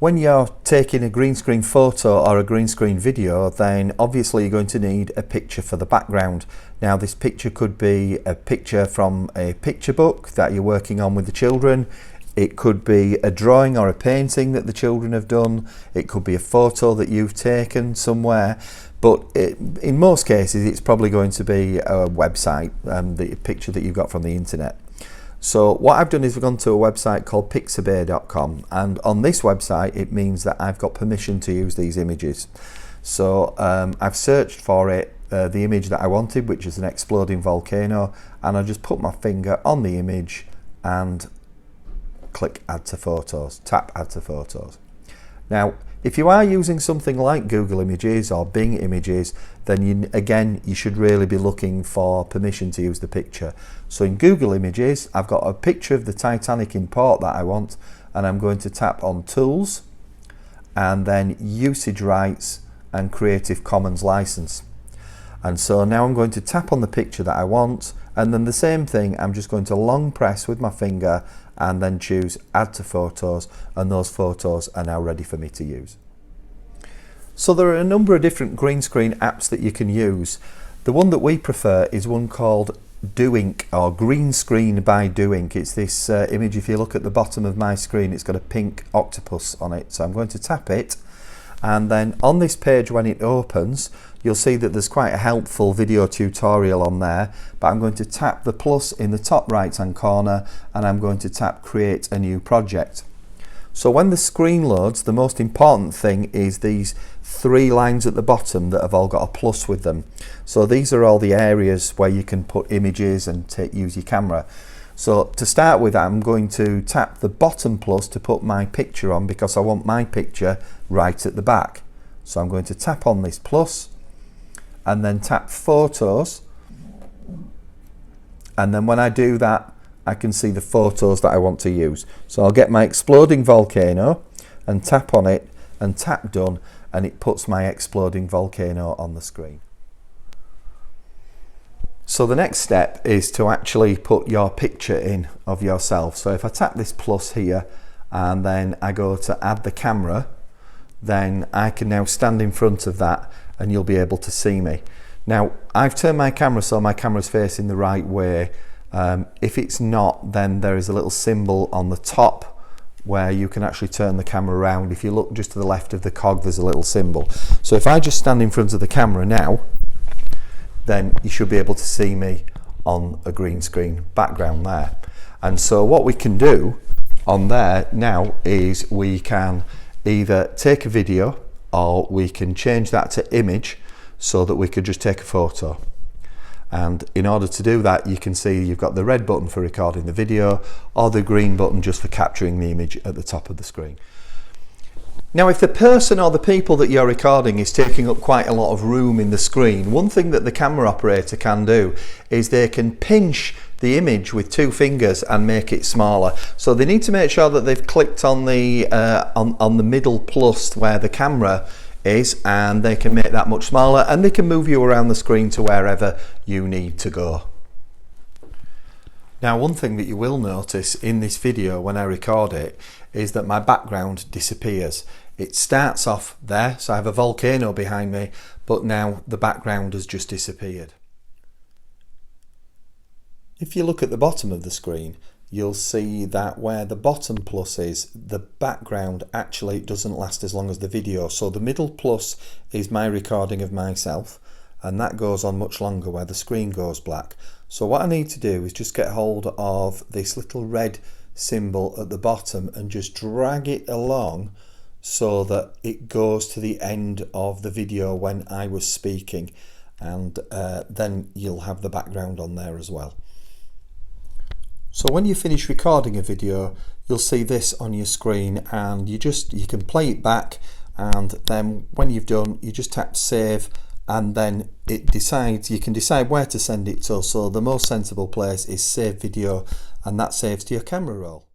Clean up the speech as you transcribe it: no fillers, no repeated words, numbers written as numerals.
When you're taking a green screen photo or a green screen video, then obviously you're going to need a picture for the background. Now this picture could be a picture from a picture book that you're working on with the children. It could be a drawing or a painting that the children have done. It could be a photo that you've taken somewhere. But in most cases, it's probably going to be a website, the picture that you've got from the internet. So what I've done is I've gone to a website called pixabay.com, and on this website it means that I've got permission to use these images. So I've searched for it, the image that I wanted, which is an exploding volcano, and I just put my finger on the image and click add to photos, tap add to photos. Now if you are using something like Google Images or Bing Images, then you should really be looking for permission to use the picture. So in Google Images, I've got a picture of the Titanic in port that I want, and I'm going to tap on Tools and then Usage Rights and Creative Commons License. And so now I'm going to tap on the picture that I want, and then the same thing, I'm just going to long press with my finger and then choose add to photos, and those photos are now ready for me to use. So there are a number of different green screen apps that you can use. The one that we prefer is one called Doink, or Green Screen by Doink. It's this image, if you look at the bottom of my screen, it's got a pink octopus on it. So I'm going to tap it, and then on this page when it opens, you'll see that there's quite a helpful video tutorial on there, but I'm going to tap the plus in the top right hand corner, and I'm going to tap create a new project. So when the screen loads, the most important thing is these three lines at the bottom that have all got a plus with them. So these are all the areas where you can put images and use your camera. So to start with, I'm going to tap the bottom plus to put my picture on, because I want my picture right at the back. So I'm going to tap on this plus and then tap photos, and then when I do that, I can see the photos that I want to use. So I'll get my exploding volcano and tap on it and tap done, and it puts my exploding volcano on the screen. So the next step is to actually put your picture in of yourself. So if I tap this plus here and then I go to add the camera, then I can now stand in front of that and you'll be able to see me. Now I've turned my camera so my camera's facing the right way. If it's not, then there is a little symbol on the top where you can actually turn the camera around. If you look just to the left of the cog, there's a little symbol. So if I just stand in front of the camera now, then you should be able to see me on a green screen background there. And so what we can do on there now is we can either take a video, or we can change that to image so that we could just take a photo. And in order to do that, you can see you've got the red button for recording the video, or the green button just for capturing the image at the top of the screen. Now if the person or the people that you're recording is taking up quite a lot of room in the screen, one thing that the camera operator can do is they can pinch the image with two fingers and make it smaller. So they need to make sure that they've clicked on the middle plus where the camera is, and they can make that much smaller, and they can move you around the screen to wherever you need to go. Now one thing that you will notice in this video when I record it is that my background disappears. It starts off there, so I have a volcano behind me, but now the background has just disappeared. If you look at the bottom of the screen, you'll see that where the bottom plus is, the background actually doesn't last as long as the video. So the middle plus is my recording of myself, and that goes on much longer where the screen goes black. So what I need to do is just get hold of this little red symbol at the bottom and just drag it along so that it goes to the end of the video when I was speaking, and then you'll have the background on there as well. So when you finish recording a video, you'll see this on your screen, and you can play it back, and then when you've done, you just tap save, and then you can decide where to send it to. So the most sensible place is save video, and that saves to your camera roll.